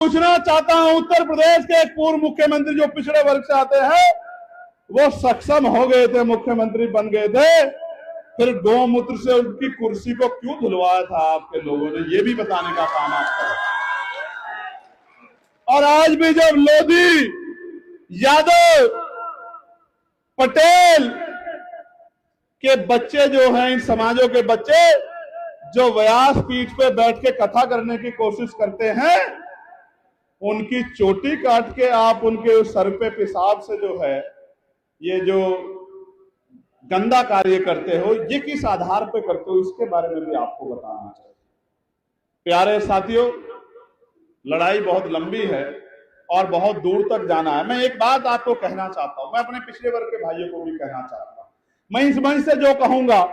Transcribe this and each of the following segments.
पूछना चाहता हूं, उत्तर प्रदेश के एक पूर्व मुख्यमंत्री जो पिछड़े वर्ग से आते हैं, वो सक्षम हो गए थे, मुख्यमंत्री बन गए थे, फिर गौमूत्र से उनकी कुर्सी को क्यों धुलवाया था आपके लोगों ने, ये भी बताने का काम आप करें। और आज भी जब लोधी, यादव, पटेल के बच्चे जो हैं, इन समाजों के बच्चे जो व्यास पीठ पे बैठ के कथा करने की कोशिश करते हैं, उनकी चोटी काट के आप उनके सर पे पेशाब से जो है ये जो गंदा कार्य करते हो, ये किस आधार पे करते हो, इसके बारे में भी आपको बताना चाहिए। प्यारे साथियों, लड़ाई बहुत लंबी है और बहुत दूर तक जाना है। मैं एक बात आपको कहना चाहता हूं, मैं अपने पिछले वर्ग के भाइयों को भी कहना चाहता हूं, मैं इस मंच से जो कहूंगा,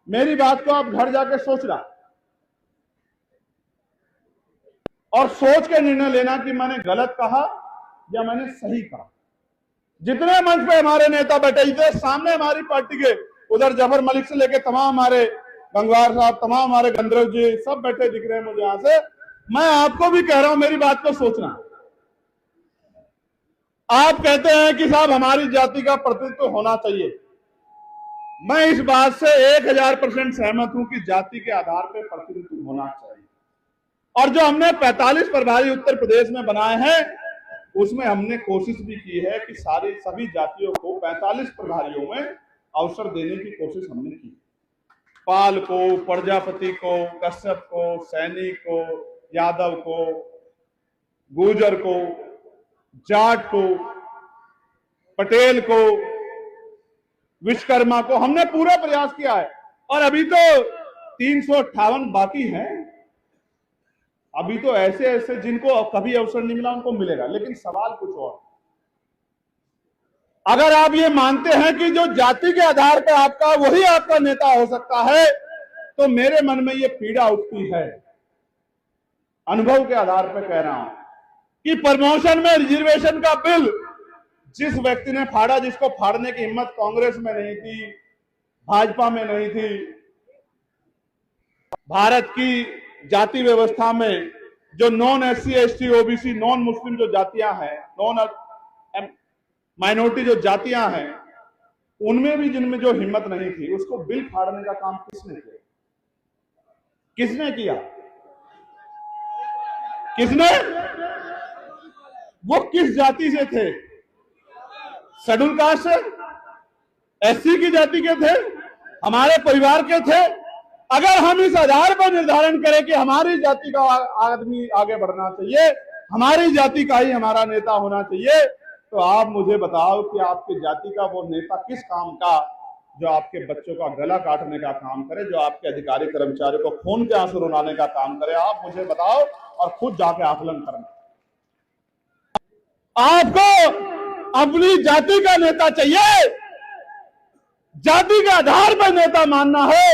मेरी बात को आप घर जाके सोचना और सोच के निर्णय लेना कि मैंने गलत कहा या मैंने सही कहा। जितने मंच पे हमारे नेता बैठे, इधर सामने हमारी पार्टी के, उधर जफर मलिक से लेके तमाम हमारे गंगवार साहब, तमाम हमारे गंधर्व जी, सब बैठे दिख रहे हैं मुझे यहां से। मैं आपको भी कह रहा हूं, मेरी बात को सोचना। आप कहते हैं कि साहब हमारी जाति का प्रतिनिधित्व होना चाहिए। मैं इस बात से 1000% सहमत हूं कि जाति के आधार पर प्रतिनिधित्व होना चाहिए। और जो हमने 45 प्रभारी उत्तर प्रदेश में बनाए हैं, उसमें हमने कोशिश भी की है कि सभी जातियों को 45 प्रभारियों में अवसर देने की कोशिश हमने की। पाल को, प्रजापति को, कश्यप को, सैनी को, यादव को, गुर्जर को, जाट को, पटेल को, विश्वकर्मा को, हमने पूरा प्रयास किया है। और अभी तो 358 बाकी हैं। अभी तो ऐसे जिनको कभी अवसर नहीं मिला उनको मिलेगा। लेकिन सवाल कुछ और, अगर आप ये मानते हैं कि जो जाति के आधार पर आपका वही आपका नेता हो सकता है, तो मेरे मन में ये पीड़ा उठती है। अनुभव के आधार पर कह रहा हूं कि प्रमोशन में रिजर्वेशन का बिल जिस व्यक्ति ने फाड़ा, जिसको फाड़ने की हिम्मत कांग्रेस में नहीं थी, भाजपा में नहीं थी, भारत की जाति व्यवस्था में जो non SC ST OBC non Muslim जो जातियां हैं, नॉन माइनॉरिटी जो जातियां हैं, उनमें भी जिनमें जो हिम्मत नहीं थी, उसको बिल फाड़ने का काम किसने किया? किसने किया? किसने? वो किस जाति से थे? शेड्यूल कास्ट से, SC की जाति के थे, हमारे परिवार के थे। अगर हम इस आधार पर निर्धारण करें कि हमारी जाति का आदमी आगे बढ़ना चाहिए, हमारी जाति का ही हमारा नेता होना चाहिए, तो आप मुझे बताओ कि आपकी जाति का वो नेता किस काम का, जो आपके बच्चों का गला काटने का काम करे, जो आपके अधिकारी कर्मचारियों को खून के आंसू रुलाने का काम करे, आप मुझे बताओ और खुद जाके आकलन करना। आपको अपनी जाति का नेता चाहिए, जाति के आधार पर नेता मानना है,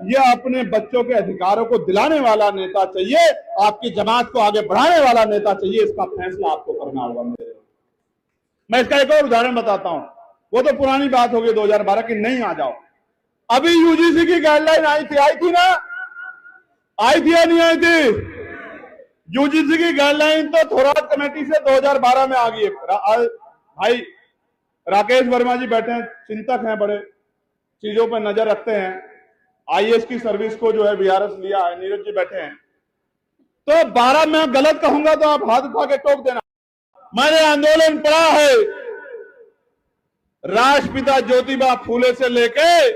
यह अपने बच्चों के अधिकारों को दिलाने वाला नेता चाहिए, आपकी जमात को आगे बढ़ाने वाला नेता चाहिए। इसका फैसला आपको करना होगा। मैं इसका एक और उदाहरण बताता हूं, वो तो पुरानी बात हो गई 2012 की, नहीं आ जाओ। अभी UGC की गाइडलाइन आई थी ना? आई थी या नहीं आई थी? UGC की गाइडलाइन तो थोराट कमेटी से 2012 में आ गई है। भाई राकेश वर्मा जी बैठे हैं, चिंतक हैं, बड़े चीजों पर नजर रखते हैं, IAS की सर्विस को जो है VRS लिया है, नीरज जी बैठे हैं। तो 12 में गलत कहूंगा तो आप हाथ उठा के टोक देना। मैंने आंदोलन पढ़ा है, राष्ट्रपिता ज्योतिबा फूले से लेके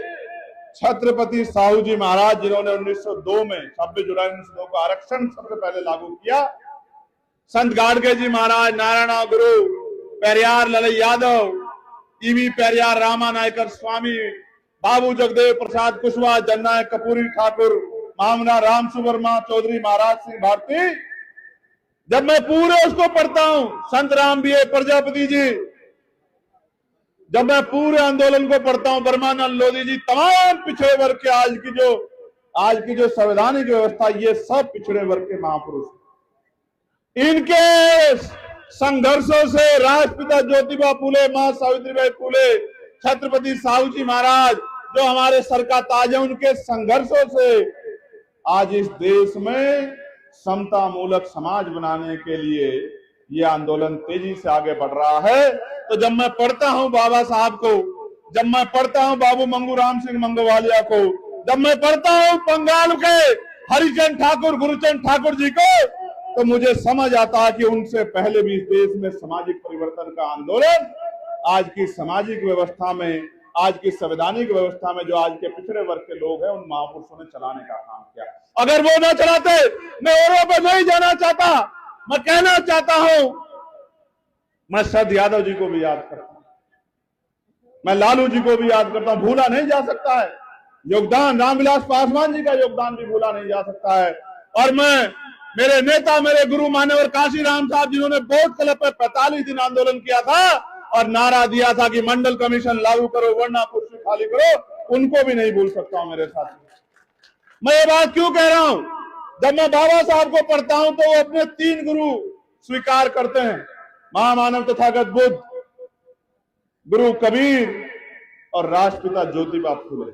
छत्रपति साहू जी महाराज, जिन्होंने 1902 में 26 जुलाई 1902 को आरक्षण सबसे पहले लागू किया, संत गाडगे जी महाराज, नारायण गुरु, पेरियार ललई यादव, EV पेरियार रामा नायकर स्वामी, बाबू जगदेव प्रसाद कुशवाहा, जननायक कपूरी ठाकुर, मामना राम सुवर्मा, चौधरी महाराज सिंह भारती। जब मैं पूरे उसको पढ़ता हूं, संत राम BA प्रजापति जी, जब मैं पूरे आंदोलन को पढ़ता हूं, ब्रह्मानंद लोधी जी, तमाम पिछड़े वर्ग के आज की जो संवैधानिक व्यवस्था, ये सब पिछड़े वर्ग के महापुरुष। इनके संघर्षों से राष्ट्रपिता ज्योतिबा फूले, मां सावित्रीबाई फूले, छत्रपति साहू जी महाराज जो हमारे सर का ताज है, उनके संघर्षों से आज इस देश में समता मूलक समाज बनाने के लिए ये आंदोलन तेजी से आगे बढ़ रहा है। तो जब मैं पढ़ता हूं बाबा साहब को, जब मैं पढ़ता हूं बाबू मंगूराम सिंह मंगोवालिया को, जब मैं पढ़ता हूं बंगाल के हरिचंद ठाकुर, गुरुचंद ठाकुर जी को, तो मुझे समझ आता है कि उनसे पहले भी इस देश में सामाजिक परिवर्तन का आंदोलन आज की सामाजिक व्यवस्था में, आज की संवैधानिक व्यवस्था में जो आज के पिछड़े वर्ग के लोग हैं उन महापुरुषों ने चलाने का काम किया। अगर वो ना चलाते, मैं औरों पर नहीं जाना चाहता, मैं कहना चाहता हूं, मैं शरद यादव जी को भी याद करता हूं, मैं लालू जी को भी याद करता हूं, भूला नहीं जा सकता है योगदान, रामविलास पासवान जी का योगदान भी भूला नहीं जा सकता है। और मैं मेरे नेता, मेरे गुरु मान्यवर काशी राम साहब जिन्होंने बोध क्लब पर 45 दिन आंदोलन किया था और नारा दिया था कि मंडल कमीशन लागू करो वरना कुर्सी खाली करो, उनको भी नहीं भूल सकता हूं मेरे साथ। मैं ये बात क्यों कह रहा हूं? जब मैं बाबा साहब को पढ़ता हूं तो वो अपने 3 गुरु स्वीकार करते हैं, महामानव तथागत बुद्ध, गुरु कबीर और राष्ट्रपिता ज्योतिबा फूले।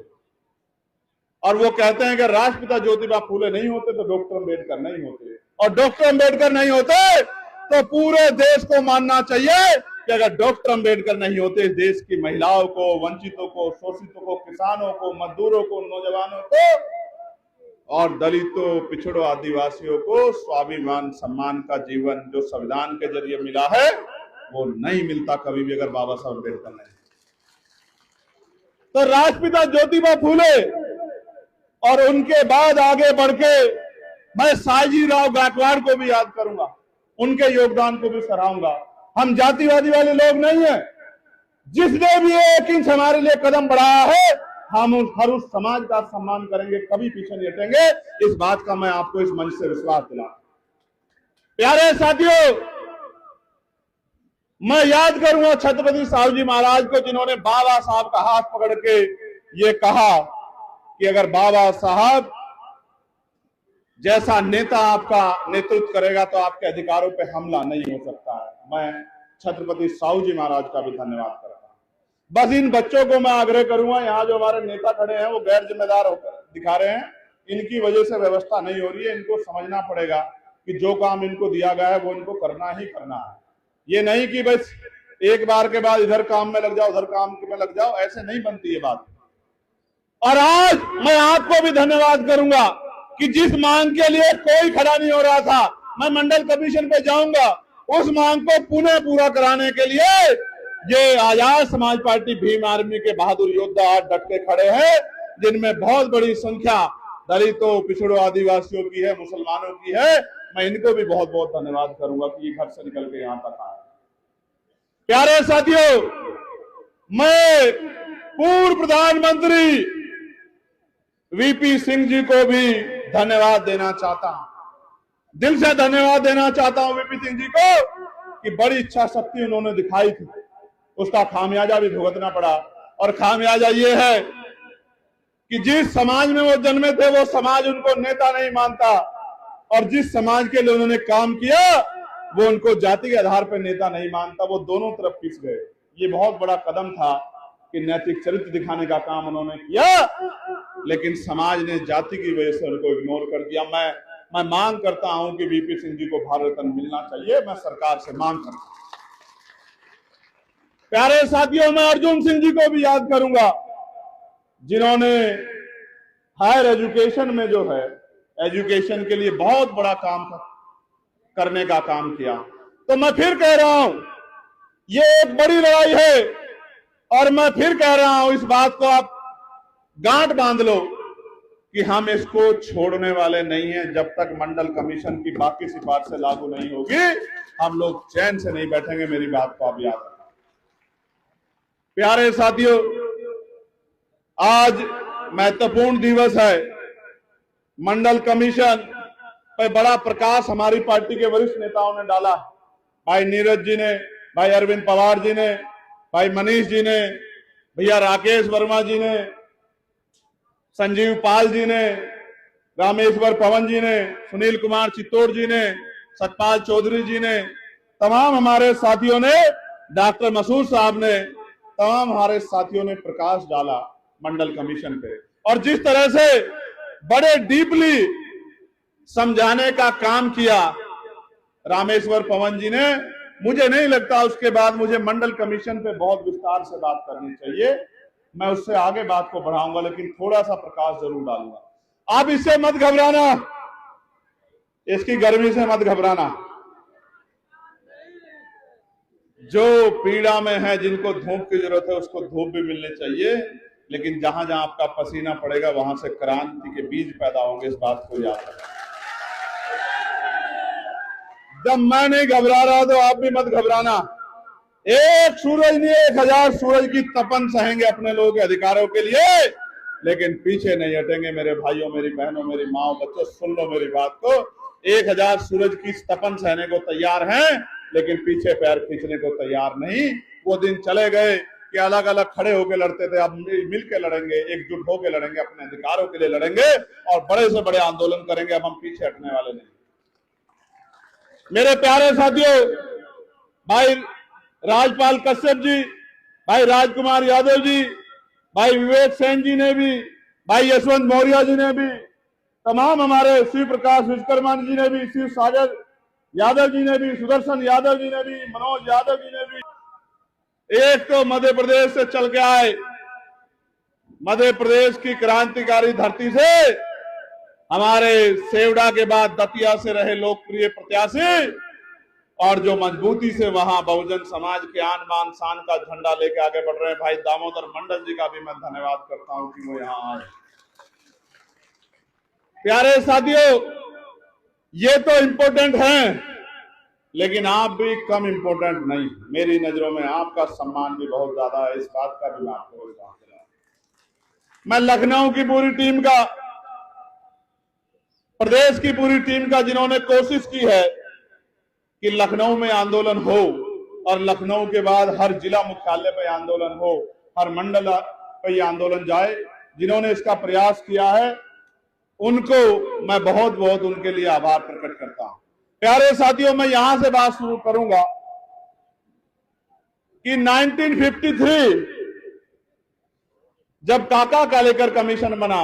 और वो कहते हैं कि राष्ट्रपिता ज्योतिबा फूले नहीं होते तो डॉक्टर अंबेडकर नहीं होते, और डॉक्टर अंबेडकर नहीं होते तो पूरे देश को मानना चाहिए कि अगर डॉक्टर अंबेडकर नहीं होते, इस देश की महिलाओं को, वंचितों को, शोषितों को, किसानों को, मजदूरों को, नौजवानों को और दलितों, पिछड़ों, आदिवासियों को स्वाभिमान सम्मान का जीवन जो संविधान के जरिए मिला है वो नहीं मिलता कभी भी अगर बाबा साहब अम्बेडकर नहीं। तो राष्ट्रपिता ज्योतिबा फूले और उनके बाद आगे बढ़ के मैं सायाजी राव गायकवाड़ को भी याद करूंगा, उनके योगदान को भी सराहूंगा। हम जातिवादी वाले लोग नहीं हैं, जिसने भी 1 इंच हमारे लिए कदम बढ़ाया है हम हर उस समाज का सम्मान करेंगे, कभी पीछे नहीं हटेंगे। इस बात का मैं आपको इस मंच से विश्वास दिलाता। प्यारे साथियों, मैं याद करूंगा छत्रपति साहू जी महाराज को, जिन्होंने बाबा साहब का हाथ पकड़ के ये कहा कि अगर बाबा साहब जैसा नेता आपका नेतृत्व करेगा तो आपके अधिकारों पे हमला नहीं हो सकता है। मैं छत्रपति साहू जी महाराज का भी धन्यवाद करता हूं। बस इन बच्चों को मैं आग्रह करूंगा, यहाँ जो हमारे नेता खड़े हैं वो गैर जिम्मेदार होकर दिखा रहे हैं, इनकी वजह से व्यवस्था नहीं हो रही है। इनको समझना पड़ेगा कि जो काम इनको दिया गया है वो इनको करना ही करना है। ये नहीं कि बस एक बार के बाद इधर काम में लग जाओ, उधर काम में लग जाओ, ऐसे नहीं बनती ये बात। और आज मैं आपको भी धन्यवाद करूंगा कि जिस मांग के लिए कोई खड़ा नहीं हो रहा था, मैं मंडल कमीशन पे जाऊंगा, उस मांग को पुनः पूरा कराने के लिए ये आजाद समाज पार्टी भीम आर्मी के बहादुर योद्धा आज डट के खड़े हैं, जिनमें बहुत बड़ी संख्या दलितों, पिछड़ों, आदिवासियों की है, मुसलमानों की है। मैं इनको भी बहुत बहुत धन्यवाद करूंगा कि ये घर से निकल के यहां तक आए। प्यारे साथियों, मैं पूर्व प्रधानमंत्री वीपी सिंह जी को भी धन्यवाद देना चाहता हूं, दिल से धन्यवाद देना चाहता हूं वीपी सिंह जी को कि बड़ी इच्छा शक्ति उन्होंने दिखाई थी, उसका खामियाजा भी भुगतना पड़ा। और खामियाजा ये है कि जिस समाज में वो जन्मे थे वो समाज उनको नेता नहीं मानता, और जिस समाज के लिए उन्होंने काम किया वो उनको जाति के आधार पर नेता नहीं मानता, वो दोनों तरफ पिस गए। ये बहुत बड़ा कदम था कि नैतिक चरित्र दिखाने का काम उन्होंने किया, लेकिन समाज ने जाति की वजह से उनको इग्नोर कर दिया। मैं मांग करता हूं कि वीपी सिंह जी को भारत रत्न मिलना चाहिए, मैं सरकार से मांग करता हूं। प्यारे साथियों, मैं अर्जुन सिंह जी को भी याद करूंगा, जिन्होंने हायर एजुकेशन में जो है एजुकेशन के लिए बहुत बड़ा काम करने का काम किया। तो मैं फिर कह रहा हूं ये एक बड़ी लड़ाई है, और मैं फिर कह रहा हूं इस बात को आप गांठ बांध लो कि हम इसको छोड़ने वाले नहीं हैं। जब तक मंडल कमीशन की बाकी सिफारिशें लागू नहीं होगी हम लोग चैन से नहीं बैठेंगे। मेरी बात को आप याद रखना। प्यारे साथियों, आज महत्वपूर्ण दिवस है। मंडल कमीशन पर बड़ा प्रकाश हमारी पार्टी के वरिष्ठ नेताओं ने डाला। भाई नीरज जी ने, भाई अरविंद पवार जी ने, भाई मनीष जी ने, भैया राकेश वर्मा जी ने, संजीव पाल जी ने, रामेश्वर पवन जी ने, सुनील कुमार चित्तौड़ जी ने, सतपाल चौधरी जी ने, तमाम हमारे साथियों ने, डॉक्टर मसूद साहब ने, तमाम हमारे साथियों ने प्रकाश डाला मंडल कमीशन पे। और जिस तरह से बड़े डीपली समझाने का काम किया रामेश्वर पवन जी ने। मुझे नहीं लगता उसके बाद मुझे मंडल कमीशन पे बहुत विस्तार से बात करनी चाहिए, मैं उससे आगे बात को बढ़ाऊंगा, लेकिन थोड़ा सा प्रकाश जरूर डालूंगा। आप इससे मत घबराना, इसकी गर्मी से मत घबराना। जो पीड़ा में है, जिनको धूप की जरूरत है, उसको धूप भी मिलनी चाहिए, लेकिन जहां जहां आपका पसीना पड़ेगा वहां से क्रांति के बीज पैदा होंगे, इस बात को याद रखें। जब मैं नहीं घबरा रहा तो आप भी मत घबराना। एक सूरज नहीं 1000 सूरज की तपन सहेंगे अपने लोगों के अधिकारों के लिए, लेकिन पीछे नहीं हटेंगे। मेरे भाइयों, मेरी बहनों, मेरी माओ, बच्चों, सुन लो मेरी बात को। 1000 सूरज की तपन सहने को तैयार हैं, लेकिन पीछे पैर खींचने को तैयार नहीं। वो दिन चले गए कि अलग अलग खड़े होकर लड़ते थे, अब मिल के लड़ेंगे, एकजुट होकर लड़ेंगे, अपने अधिकारों के लिए लड़ेंगे और बड़े से बड़े आंदोलन करेंगे। अब हम पीछे हटने वाले नहीं। मेरे प्यारे साथियों, भाई राजपाल कश्यप जी, भाई राजकुमार यादव जी, भाई विवेक सेन जी ने भी, भाई यशवंत मौर्य जी ने भी, तमाम हमारे शिव प्रकाश विश्वकर्मा जी ने भी, शिव सागर यादव जी ने भी, सुदर्शन यादव जी ने भी, मनोज यादव जी ने भी, एक तो मध्य प्रदेश से चल के आए, मध्य प्रदेश की क्रांतिकारी धरती से हमारे सेवड़ा के बाद दतिया से रहे लोकप्रिय प्रत्याशी, और जो मजबूती से वहां बहुजन समाज के आन बान शान का झंडा लेके आगे बढ़ रहे हैं, भाई दामोदर मंडल जी का भी मैं धन्यवाद करता हूं कि वो यहां आए। प्यारे साथियों, ये तो इम्पोर्टेंट हैं, लेकिन आप भी कम इम्पोर्टेंट नहीं। मेरी नजरों में आपका सम्मान भी बहुत ज्यादा है, इस बात का भी मैं आपको बताऊं। मैं लखनऊ की पूरी टीम का, प्रदेश की पूरी टीम का, जिन्होंने कोशिश की है कि लखनऊ में आंदोलन हो और लखनऊ के बाद हर जिला मुख्यालय पे आंदोलन हो, हर मंडल पे आंदोलन जाए, जिन्होंने इसका प्रयास किया है, उनको मैं बहुत बहुत उनके लिए आभार प्रकट करता हूं। प्यारे साथियों, मैं यहां से बात शुरू करूंगा कि 1953 जब काका कालेकर कमीशन बना,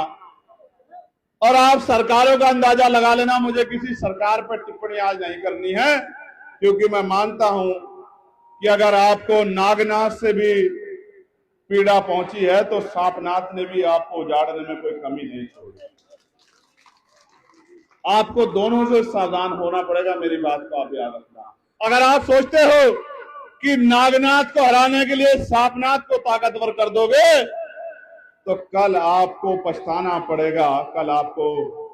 और आप सरकारों का अंदाजा लगा लेना, मुझे किसी सरकार पर टिप्पणी आज नहीं करनी है, क्योंकि मैं मानता हूं कि अगर आपको नागनाथ से भी पीड़ा पहुंची है तो सांपनाथ ने भी आपको उजाड़ने में कोई कमी नहीं छोड़ी। आपको दोनों से सावधान होना पड़ेगा, मेरी बात को आप याद रखना। अगर आप सोचते हो कि नागनाथ को हराने के लिए सांपनाथ को ताकतवर कर दोगे तो कल आपको पछताना पड़ेगा, कल आपको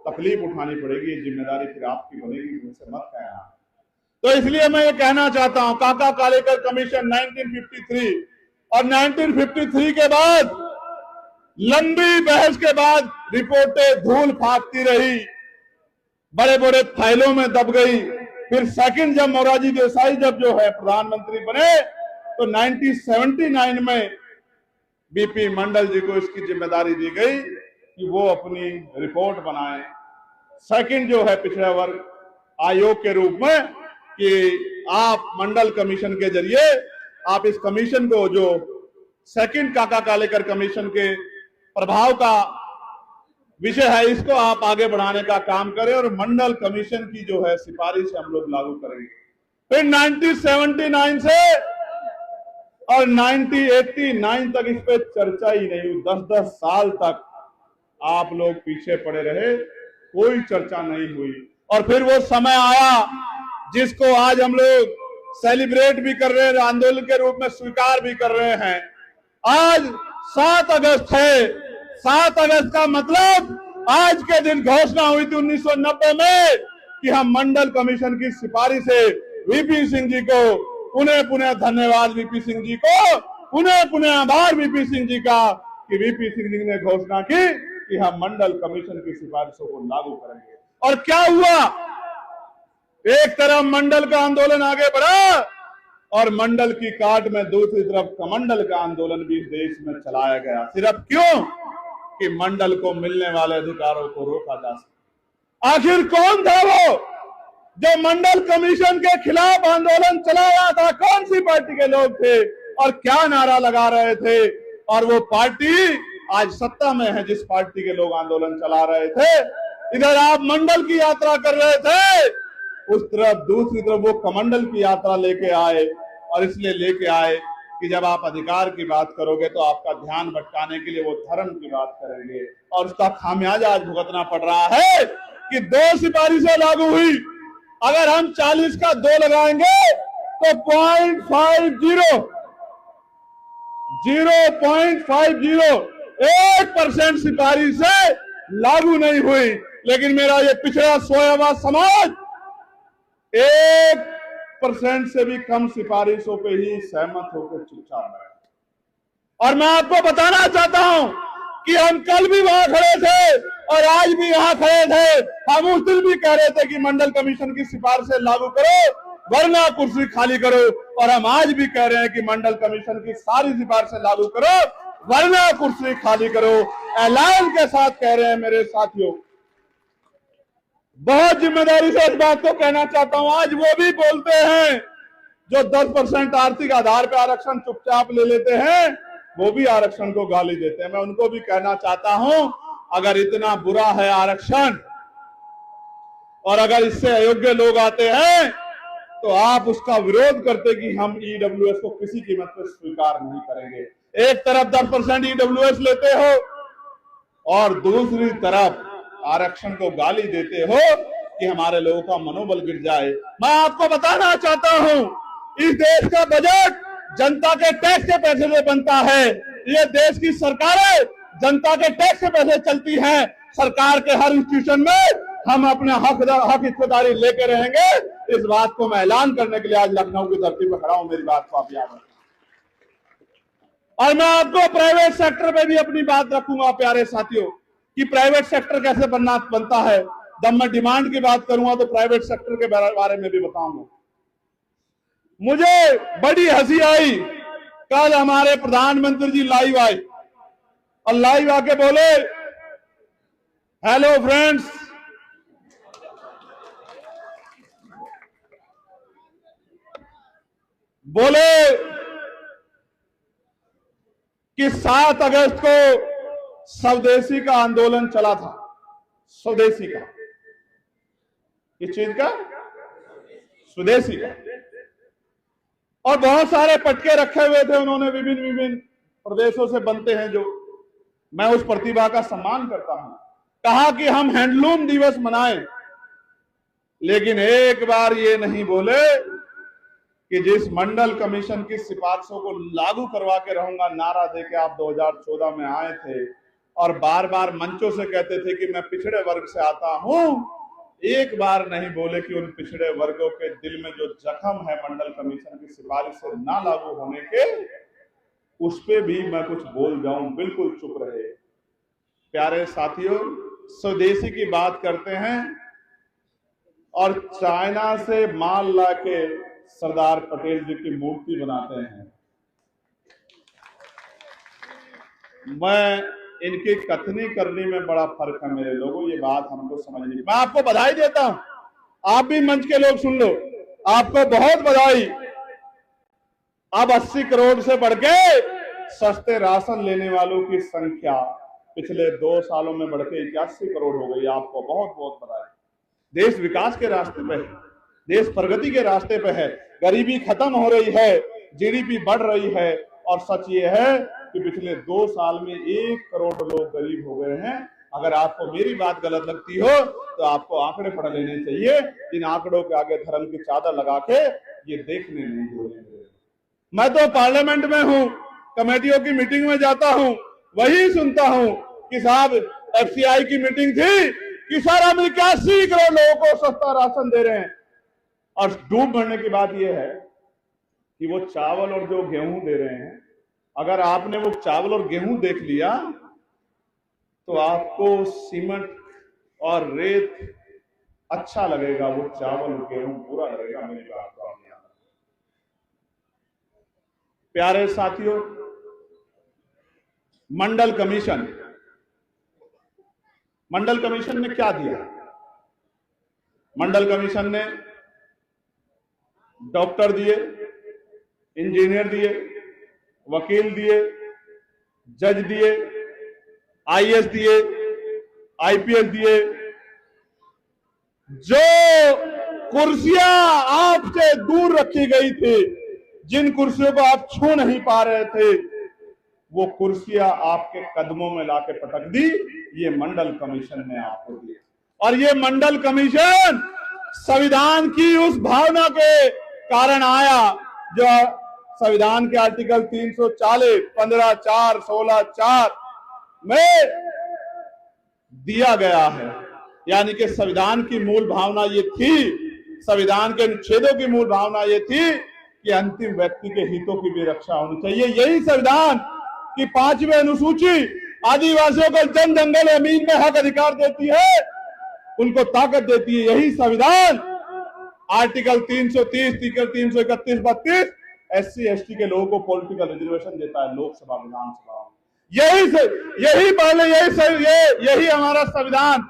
तकलीफ उठानी पड़ेगी, ये जिम्मेदारी फिर आपकी बनेगी, मुझसे मत कहना। तो इसलिए मैं ये कहना चाहता हूं, काका कालेकर कमीशन 1953 और 1953 के बाद लंबी बहस के बाद रिपोर्टें धूल फाकती रही, बड़े बड़े फाइलों में दब गई। फिर सेकंड जब मोरारजी देसाई जब जो है प्रधानमंत्री बने तो 1979 में बीपी मंडल जी को इसकी जिम्मेदारी दी गई कि वो अपनी रिपोर्ट बनाएं, सेकंड जो है पिछड़ा वर्ग आयोग के रूप में, कि आप मंडल कमीशन के जरिए आप इस कमीशन को, जो सेकंड काका कालेकर कमीशन के प्रभाव का विषय है, इसको आप आगे बढ़ाने का काम करें और मंडल कमीशन की जो है सिफारिश हम लोग लागू करेंगे। फिर 1979 से और 1989 तक इस पे चर्चा ही नहीं हुई। 10-10 साल तक आप लोग पीछे पड़े रहे, कोई चर्चा नहीं हुई। और फिर वो समय आया जिसको आज हम लोग सेलिब्रेट भी कर रहे हैं, आंदोलन के रूप में स्वीकार भी कर रहे हैं। आज 7 अगस्त है। 7 अगस्त का मतलब आज के दिन घोषणा हुई थी 1990 में कि हम मंडल कमीशन की सिफारिश से वीपी सिंह जी को पुनः धन्यवाद, वीपी सिंह जी को पुनः आभार वीपी सिंह जी का, कि वीपी सिंह जी ने घोषणा की कि हम मंडल कमीशन की सिफारिशों को लागू करेंगे। और क्या हुआ, एक तरफ मंडल का आंदोलन आगे बढ़ा और मंडल की काट में दूसरी तरफ कमंडल का आंदोलन भी देश में चलाया गया। सिर्फ क्यों कि मंडल को मिलने वाले अधिकारों को रोका जा सके। आखिर कौन था वो जो मंडल कमीशन के खिलाफ आंदोलन चला रहा था? कौन सी पार्टी के लोग थे और क्या नारा लगा रहे थे? और वो पार्टी आज सत्ता में है जिस पार्टी के लोग आंदोलन चला रहे थे, इधर आप मंडल की यात्रा कर रहे थे, उस तरफ दूसरी तरफ वो कमंडल की यात्रा लेके आए। और इसलिए लेके आए कि जब आप अधिकार की बात करोगे तो आपका ध्यान भटकाने के लिए वो धर्म की बात करेंगे, और उसका खामियाजा आज भुगतना पड़ रहा है कि 2 सिफारिशें लागू हुई। अगर हम 40 का 2 लगाएंगे तो 0.50 सिफारिश से लागू नहीं हुई। लेकिन मेरा ये पिछड़ा सोया हुआ समाज 1% से भी कम सिफारिशों पे ही सहमत होकर चुपचाप है। और मैं आपको बताना चाहता हूं कि हम कल भी वहां खड़े थे और आज भी यहां खड़े थे। हम उस दिन भी कह रहे थे कि मंडल कमीशन की सिफारिशें लागू करो वरना कुर्सी खाली करो, और हम आज भी कह रहे हैं कि मंडल कमीशन की सारी सिफारिशें लागू करो वरना कुर्सी खाली करो। ऐलान के साथ कह रहे हैं मेरे साथियों, बहुत जिम्मेदारी से इस बात को कहना चाहता हूं। आज वो भी बोलते हैं जो 10% आर्थिक आधार पर आरक्षण चुपचाप ले लेते हैं, वो भी आरक्षण को गाली देते हैं। मैं उनको भी कहना चाहता हूं, अगर इतना बुरा है आरक्षण और अगर इससे अयोग्य लोग आते हैं तो आप उसका विरोध करते कि हम ईडब्ल्यूएस को किसी कीमत पर स्वीकार नहीं करेंगे। एक तरफ 10% ईडब्ल्यूएस लेते हो और दूसरी तरफ आरक्षण को गाली देते हो कि हमारे लोगों का मनोबल गिर जाए। मैं आपको बताना चाहता हूं, इस देश का बजट जनता के टैक्स के पैसे से बनता है। ये देश की सरकारें जनता के टैक्स से पैसे चलती हैं। सरकार के हर इंस्टीट्यूशन में हम अपने हक हिस्सेदारी लेके रहेंगे। इस बात को मैं ऐलान करने के लिए आज लखनऊ की धरती पर खड़ा हूं। मेरी बात को आप याद रखें। और मैं आपको प्राइवेट सेक्टर पे भी अपनी बात रखूंगा प्यारे साथियों, कि प्राइवेट सेक्टर कैसे बनता है। जब मैं डिमांड की बात करूंगा तो प्राइवेट सेक्टर के बारे में भी बताऊंगा। मुझे बड़ी हंसी आई, कल हमारे प्रधानमंत्री जी लाइव आए और लाइव आके बोले, हेलो फ्रेंड्स, बोले कि 7 अगस्त को स्वदेशी का आंदोलन चला था। स्वदेशी का, किस चीज का? स्वदेशी का। और बहुत सारे पटके रखे हुए थे उन्होंने, विभिन्न प्रदेशों से बनते हैं जो, मैं उस प्रतिभा का सम्मान करता हूं। कहा कि हम हैंडलूम दिवस मनाएं, लेकिन एक बार ये नहीं बोले कि जिस मंडल कमीशन की सिफारिशों को लागू करवा के रहूंगा नारा देके आप 2014 में आए थे और बार बार मंचों से कहते थे कि मैं पिछड़े वर्ग से आता हूं। एक बार नहीं बोले कि उन पिछड़े वर्गों के दिल में जो जख्म है मंडल कमीशन की सिफारिश से ना लागू होने के, उस पे भी मैं कुछ बोल जाऊं, बिल्कुल चुप रहे। प्यारे साथियों, स्वदेशी की बात करते हैं और चाइना से माल लाके सरदार पटेल जी की मूर्ति बनाते हैं। मैं इनकी कथनी करनी में बड़ा फर्क है मेरे लोगों, ये बात हमको समझनी। मैं आपको बधाई देता हूं, आप भी मंच के लोग सुन लो, आपको बहुत बधाई। अब 80 करोड़ से बढ़ के सस्ते राशन लेने वालों की संख्या पिछले 2 सालों में बढ़ के 81 करोड़ हो गई। आपको बहुत बहुत बधाई। देश विकास के रास्ते पे है, देश प्रगति के रास्ते पे है, गरीबी खत्म हो रही है, जीडीपी बढ़ रही है। और सच ये है कि पिछले 2 साल में 1 करोड़ लोग गरीब हो गए हैं। अगर आपको मेरी बात गलत लगती हो तो आपको आंकड़े पढ़ लेने चाहिए। इन आंकड़ों के आगे धर्म की चादर लगा के ये देखने नहीं देंगे। मैं तो पार्लियामेंट में हूं, कमेटियों की मीटिंग में जाता हूं, वही सुनता हूं कि साहब एफसीआई की मीटिंग थी कि सर हम 81 करोड़ लोगों को सस्ता राशन दे रहे हैं। और डूब भरने की बात यह है कि वो चावल और जो गेहूं दे रहे हैं, अगर आपने वो चावल और गेहूं देख लिया तो आपको सीमेंट और रेत अच्छा लगेगा, वो चावल और गेहूं बुरा लगेगा। मेरी बात को आप याद रखें। प्यारे साथियों, मंडल कमीशन ने क्या दिया? मंडल कमीशन ने डॉक्टर दिए, इंजीनियर दिए, वकील दिए, जज दिए, आईएएस दिए, आईपीएस दिए, जो कुर्सियां आपसे दूर रखी गई थी, जिन कुर्सियों को आप छू नहीं पा रहे थे, वो कुर्सियां आपके कदमों में लाके पटक दी। ये मंडल कमीशन ने आपको दिया। और ये मंडल कमीशन संविधान की उस भावना के कारण आया जो संविधान के आर्टिकल 340, 15(4), 16(4) में दिया गया है। यानी कि संविधान की मूल भावना ये थी, संविधान के अनुच्छेदों की मूल भावना ये थी कि अंतिम व्यक्ति के हितों की भी रक्षा होनी चाहिए। यही संविधान की 5वीं अनुसूची आदिवासियों को जन जंगल जमीन में हक अधिकार देती है, उनको ताकत देती है। यही संविधान आर्टिकल 330, 331, 32 SC/ST के लोगों को पॉलिटिकल रिजर्वेशन देता है लोकसभा विधानसभा। यही हमारा संविधान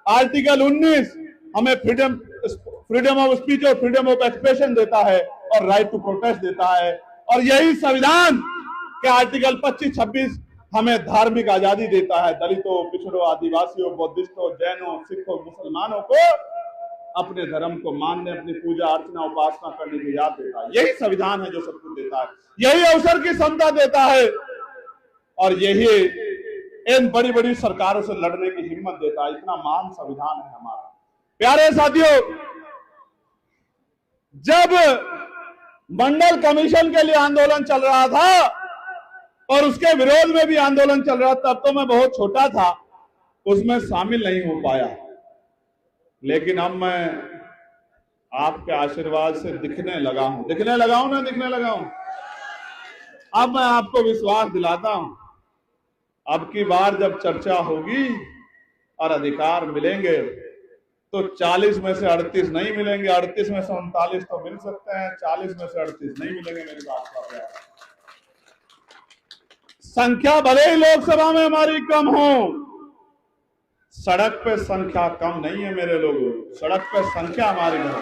आर्टिकल 19 हमें फ्रीडम ऑफ स्पीच और फ्रीडम ऑफ एक्सप्रेशन देता है और राइट टू प्रोटेस्ट देता है। और यही संविधान के आर्टिकल 25, 26 हमें धार्मिक आजादी देता है। दलितों, पिछड़ों, आदिवासियों, बौद्धिस्टों, जैनों, सिखों, मुसलमानों को अपने धर्म को मानने, अपनी पूजा अर्चना उपासना करने की इजाजत देता है। यही संविधान है जो सब कुछ देता है, यही अवसर की क्षमता देता है और यही इन बड़ी बड़ी सरकारों से लड़ने की हिम्मत देता है। इतना महान संविधान है हमारा। प्यारे साथियों, जब मंडल कमीशन के लिए आंदोलन चल रहा था और उसके विरोध में भी आंदोलन चल रहा, तब तो मैं बहुत छोटा था, उसमें शामिल नहीं हो पाया। लेकिन अब मैं आपके आशीर्वाद से दिखने लगा हूं। अब मैं आपको विश्वास दिलाता हूं, अब की बार जब चर्चा होगी और अधिकार मिलेंगे तो 40 में से 38 नहीं मिलेंगे, 38 में से 39 तो मिल सकते हैं, 40 में से 38 नहीं मिलेंगे। मेरी बात कर रहा है, संख्या भले ही लोकसभा में हमारी कम हो, सड़क पे संख्या कम नहीं है मेरे लोगों, सड़क पे संख्या हमारी है।